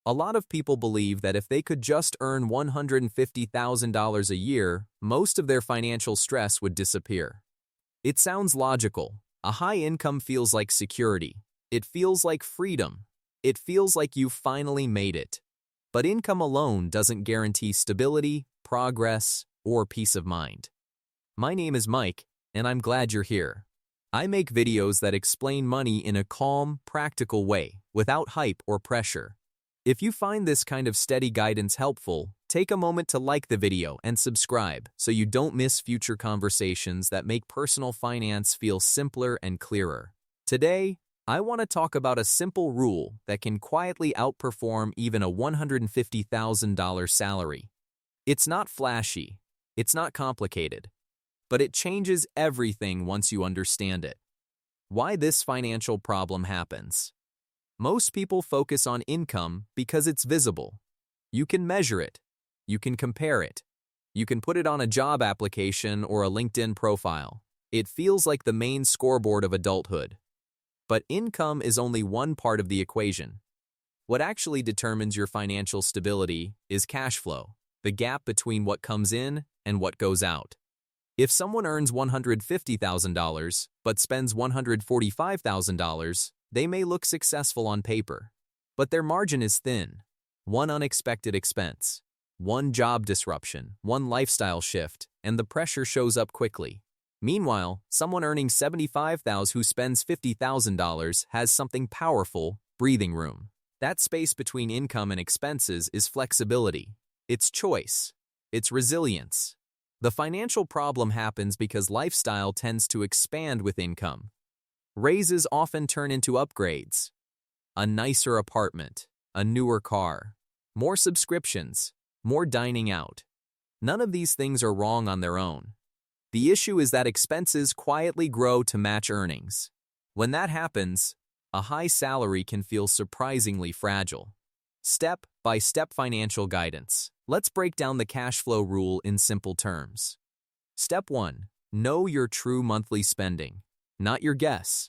A lot of people believe that if they could just earn $150,000 a year, most of their financial stress would disappear. It sounds logical. A high income feels like security. It feels like freedom. It feels like you've finally made it. But income alone doesn't guarantee stability, progress, or peace of mind. My name is Mike, and I'm glad you're here. I make videos that explain money in a calm, practical way, without hype or pressure. If you find this kind of steady guidance helpful, take a moment to like the video and subscribe so you don't miss future conversations that make personal finance feel simpler and clearer. Today, I want to talk about a simple rule that can quietly outperform even a $150,000 salary. It's not flashy, it's not complicated, but it changes everything once you understand it. Why this financial problem happens. Most people focus on income because it's visible. You can measure it. You can compare it. You can put it on a job application or a LinkedIn profile. It feels like the main scoreboard of adulthood. But income is only one part of the equation. What actually determines your financial stability is cash flow, the gap between what comes in and what goes out. If someone earns $150,000 but spends $145,000, they may look successful on paper, but their margin is thin. One unexpected expense, one job disruption, one lifestyle shift, and the pressure shows up quickly. Meanwhile, someone earning $75,000 who spends $50,000 has something powerful, breathing room. That space between income and expenses is flexibility. It's choice. It's resilience. The financial problem happens because lifestyle tends to expand with income. Raises often turn into upgrades. A nicer apartment, a newer car, more subscriptions, more dining out. None of these things are wrong on their own. The issue is that expenses quietly grow to match earnings. When that happens, a high salary can feel surprisingly fragile. Step-by-step financial guidance. Let's break down the cash flow rule in simple terms. Step 1. Know your true monthly spending. Not your guess.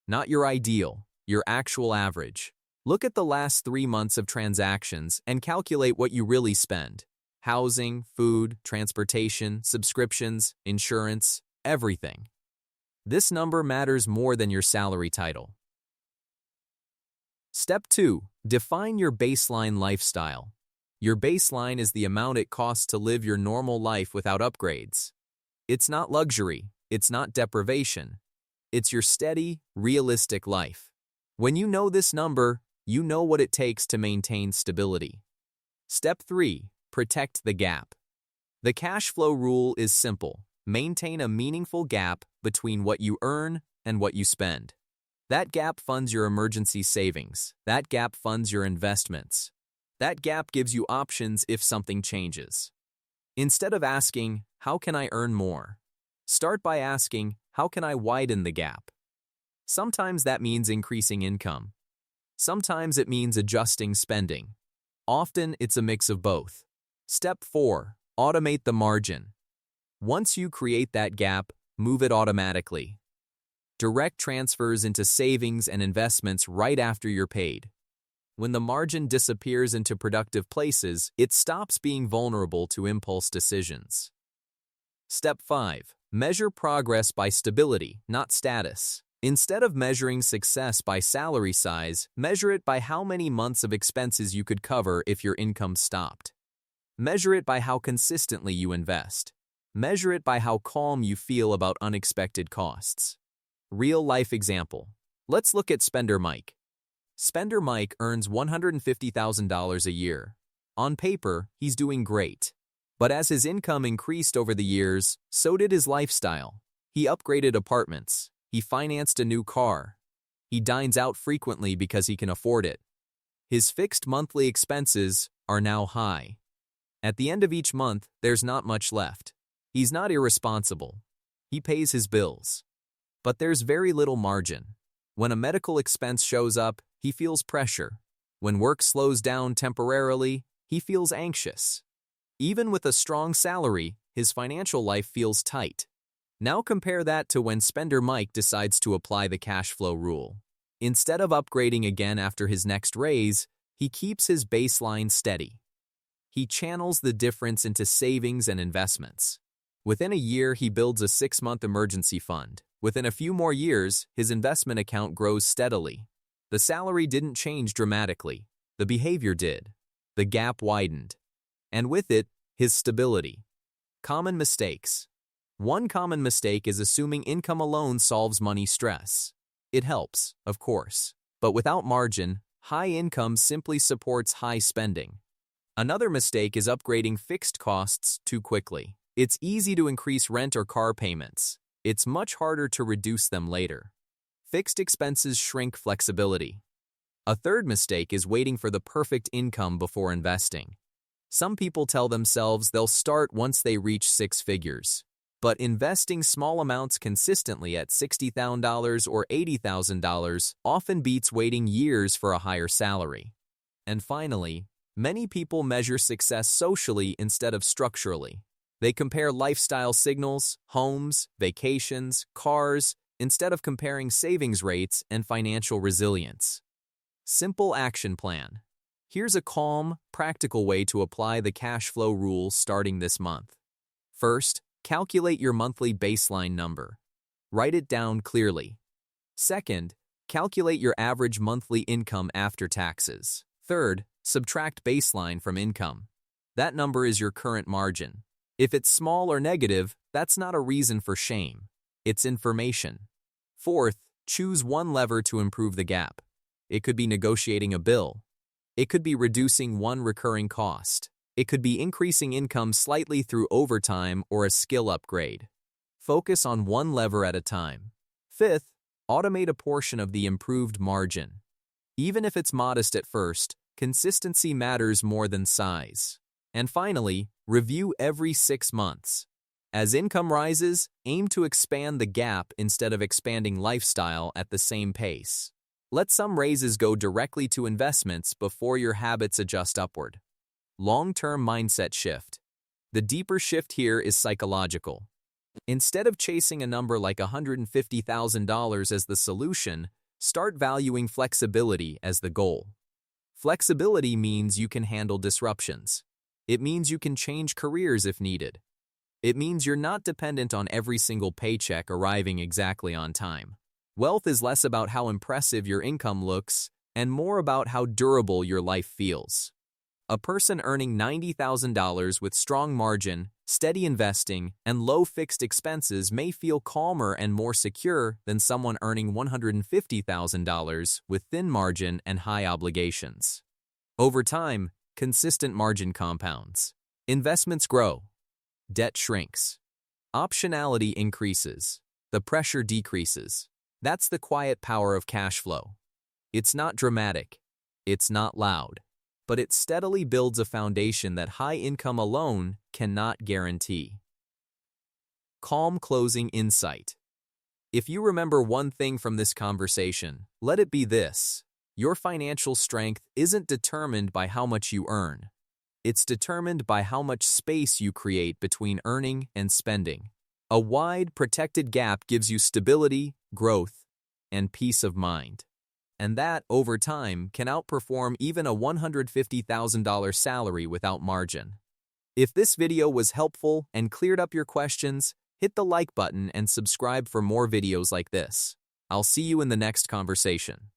Not your ideal, your actual average. Look at the last 3 months of transactions and calculate what you really spend. Housing, food, transportation, subscriptions, insurance, everything. This number matters more than your salary title. Step 2. Define your baseline lifestyle. Your baseline is the amount it costs to live your normal life without upgrades. It's not luxury. It's not deprivation. It's your steady, realistic life. When you know this number, you know what it takes to maintain stability. Step 3. Protect the gap. The cash flow rule is simple. Maintain a meaningful gap between what you earn and what you spend. That gap funds your emergency savings. That gap funds your investments. That gap gives you options if something changes. Instead of asking, how can I earn more? Start by asking, how can I widen the gap? Sometimes that means increasing income. Sometimes it means adjusting spending. Often it's a mix of both. Step 4. Automate the margin. Once you create that gap, move it automatically. Direct transfers into savings and investments right after you're paid. When the margin disappears into productive places, it stops being vulnerable to impulse decisions. Step 5. Measure progress by stability, not status. Instead of measuring success by salary size, measure it by how many months of expenses you could cover if your income stopped. Measure it by how consistently you invest. Measure it by how calm you feel about unexpected costs. Real-life example. Let's look at Spender Mike. Spender Mike earns $150,000 a year. On paper, he's doing great. But as his income increased over the years, so did his lifestyle. He upgraded apartments. He financed a new car. He dines out frequently because he can afford it. His fixed monthly expenses are now high. At the end of each month, there's not much left. He's not irresponsible. He pays his bills. But there's very little margin. When a medical expense shows up, he feels pressure. When work slows down temporarily, he feels anxious. Even with a strong salary, his financial life feels tight. Now compare that to when Spender Mike decides to apply the cash flow rule. Instead of upgrading again after his next raise, He keeps his baseline steady. He channels the difference into savings and investments. Within a year, he builds a 6-month emergency fund. Within a few more years, his investment account grows steadily. The salary didn't change dramatically. The behavior did. The gap widened. And with it, his stability. Common mistakes. One common mistake is assuming income alone solves money stress. It helps, of course. But without margin, high income simply supports high spending. Another mistake is upgrading fixed costs too quickly. It's easy to increase rent or car payments. It's much harder to reduce them later. Fixed expenses shrink flexibility. A third mistake is waiting for the perfect income before investing. Some people tell themselves they'll start once they reach 6 figures. But investing small amounts consistently at $60,000 or $80,000 often beats waiting years for a higher salary. And finally, many people measure success socially instead of structurally. They compare lifestyle signals, homes, vacations, cars, instead of comparing savings rates and financial resilience. Simple action plan. Here's a calm, practical way to apply the cash flow rule starting this month. First, calculate your monthly baseline number. Write it down clearly. Second, calculate your average monthly income after taxes. Third, subtract baseline from income. That number is your current margin. If it's small or negative, that's not a reason for shame. It's information. Fourth, choose one lever to improve the gap. It could be negotiating a bill. It could be reducing one recurring cost. It could be increasing income slightly through overtime or a skill upgrade. Focus on one lever at a time. Fifth, automate a portion of the improved margin. Even if it's modest at first, consistency matters more than size. And finally, review every 6 months. As income rises, aim to expand the gap instead of expanding lifestyle at the same pace. Let some raises go directly to investments before your habits adjust upward. Long-term mindset shift. The deeper shift here is psychological. Instead of chasing a number like $150,000 as the solution, start valuing flexibility as the goal. Flexibility means you can handle disruptions. It means you can change careers if needed. It means you're not dependent on every single paycheck arriving exactly on time. Wealth is less about how impressive your income looks and more about how durable your life feels. A person earning $90,000 with strong margin, steady investing, and low fixed expenses may feel calmer and more secure than someone earning $150,000 with thin margin and high obligations. Over time, consistent margin compounds. Investments grow. Debt shrinks. Optionality increases. The pressure decreases. That's the quiet power of cash flow. It's not dramatic. It's not loud. But it steadily builds a foundation that high income alone cannot guarantee. Calm closing insight. If you remember one thing from this conversation, let it be this: your financial strength isn't determined by how much you earn. It's determined by how much space you create between earning and spending. A wide, protected gap gives you stability, growth, and peace of mind. And that, over time, can outperform even a $150,000 salary without margin. If this video was helpful and cleared up your questions, hit the like button and subscribe for more videos like this. I'll see you in the next conversation.